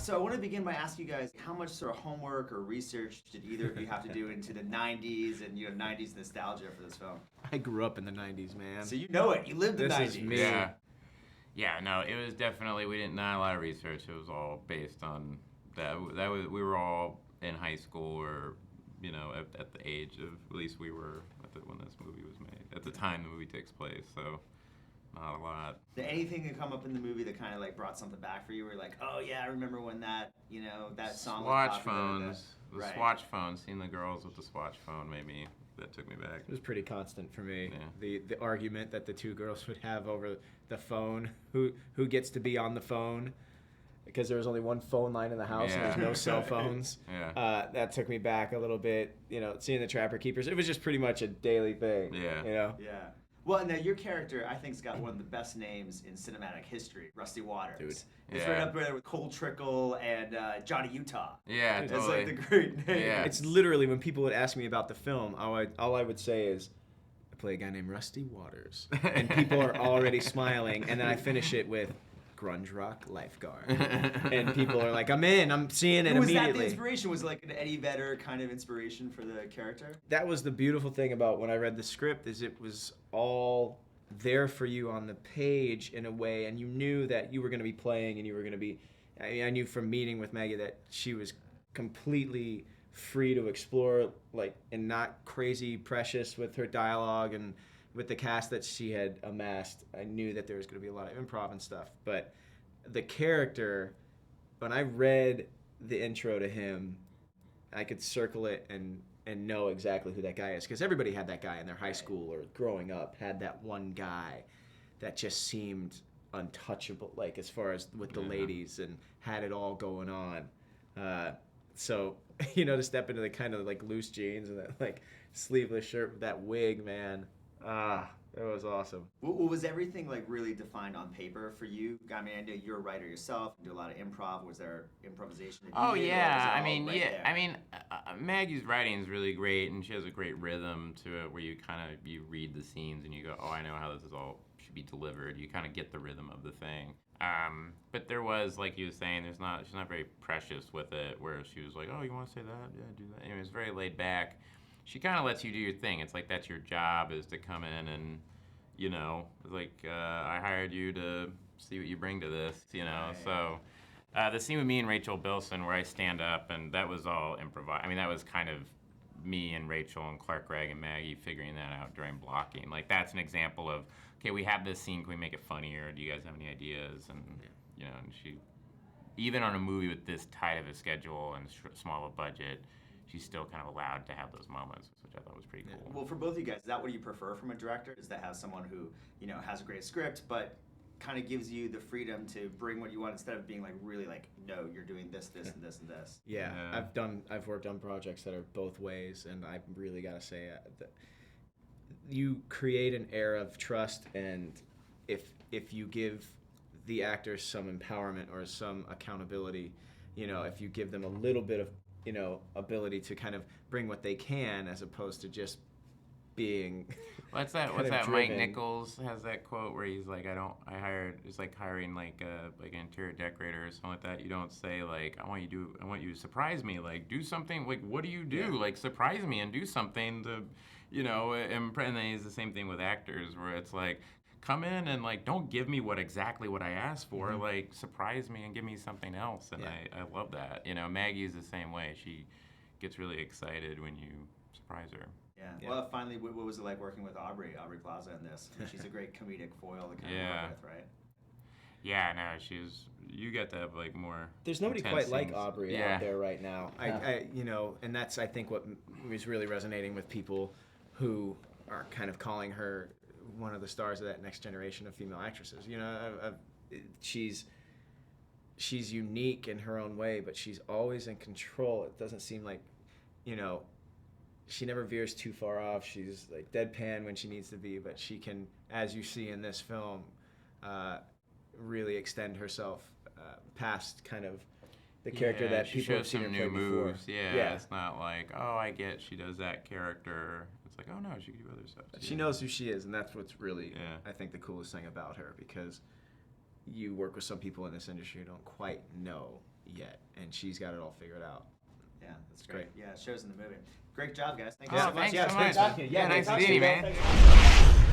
So I want to begin by asking you guys how much sort of homework or research did either of you have to do into the 90s and 90s nostalgia for this film? I grew up in the 90s, man. So you know it. You lived the 90s. This is me. Yeah, no, it was definitely, we didn't, not a lot of research. It was all based on that. We were all in high school or, at the age of, at least we were when this movie was made, at the time the movie takes place, so not a lot. Did anything that come up in the movie that kind of like brought something back for you? Where you're like, oh yeah, I remember when that, that song was Swatch popular. phones. The Right. Swatch phone, seeing the girls with the Swatch phone that took me back. It was pretty constant for me. Yeah. The argument that the two girls would have over the phone, who gets to be on the phone, because there was only one phone line in the house and there's no cell phones. Yeah. That took me back a little bit. Seeing the Trapper Keepers, it was just pretty much a daily thing. Yeah. Yeah. Well, now your character, I think, has got one of the best names in cinematic history, Rusty Waters. Dude. It's right up there with Cole Trickle and Johnny Utah. Yeah, That's totally. like the great name. Yeah. It's literally, when people would ask me about the film, all I would say is, I play a guy named Rusty Waters. And people are already smiling. And then I finish it with, grunge rock lifeguard. And people are like, I'm in, I'm seeing it Was immediately. that the inspiration? Was it like an Eddie Vedder kind of inspiration for the character? That was the beautiful thing about when I read the script, is it was all there for you on the page in a way, and you knew that you were going to be playing, and you were going to be, I knew from meeting with Maggie that she was completely free to explore, and not crazy precious with her dialogue, and with the cast that she had amassed. I knew that there was going to be a lot of improv and stuff, but the character, when I read the intro to him, I could circle it and know exactly who that guy is, because everybody had that guy in their high school or growing up, had that one guy that just seemed untouchable, as far as with the ladies, and had it all going on. So to step into the kind of loose jeans and that sleeveless shirt with that wig, man. It was awesome. Was everything really defined on paper for you? I mean, I know you're a writer yourself. You do a lot of improv. Was there improvisation? Oh yeah, Maggie's writing is really great, and she has a great rhythm to it, where you read the scenes and you go, oh, I know how this is all should be delivered. You kind of get the rhythm of the thing. But there was, like you were saying, she's not very precious with it, where she was like, oh, you want to say that? Yeah, do that. It was very laid back. She kind of lets you do your thing. It's like that's your job, is to come in and, I hired you to see what you bring to this, Right. So the scene with me and Rachel Bilson, where I stand up, and that was all improvised. I mean, that was kind of me and Rachel and Clark Gregg and Maggie figuring that out during blocking. That's an example of, okay, we have this scene, can we make it funnier? Do you guys have any ideas? And, and she, even on a movie with this tight of a schedule and small a budget, she's still kind of allowed to have those moments, which I thought was pretty cool. Well, for both of you guys, is that what you prefer from a director? Is to have someone who, has a great script, but kind of gives you the freedom to bring what you want, instead of being really no, you're doing this, and this, and this. Yeah. I've worked on projects that are both ways, and I've really got to say that you create an air of trust, and if you give the actors some empowerment or some accountability, if you give them a little bit of ability to kind of bring what they can, as opposed to just being what's that Mike Nichols has that quote where he's like, it's like hiring an interior decorator or something like that. You don't say I want you to surprise me, do something, what do you do? Yeah. Surprise me and do something to and then it's the same thing with actors, where it's come in and don't give me exactly what I asked for. Mm-hmm. Surprise me and give me something else. And I love that. Maggie's the same way. She gets really excited when you surprise her. Yeah. Well, finally, what was it like working with Aubrey Plaza in this? I mean, she's a great comedic foil to kind of work with, right? Yeah, no, you get to have more. There's nobody quite like Aubrey out there right now. I and that's, I think, what is really resonating with people who are kind of calling her one of the stars of that next generation of female actresses. She's unique in her own way, but she's always in control. It doesn't seem like, she never veers too far off. She's deadpan when she needs to be, but she can, as you see in this film, really extend herself past kind of the character that people have seen her play before. Yeah, it's not I get she does that character. It's oh no, she can do other stuff too. She knows who she is, and that's what's really, I think, the coolest thing about her, because you work with some people in this industry who don't quite know yet, and she's got it all figured out. Yeah, that's great. Yeah, it shows in the movie. Great job, guys. Thank you Oh, so much. thanks Yeah, so it's great much. talking to you. Yeah, nice great to meet you, talking to man. Thanks.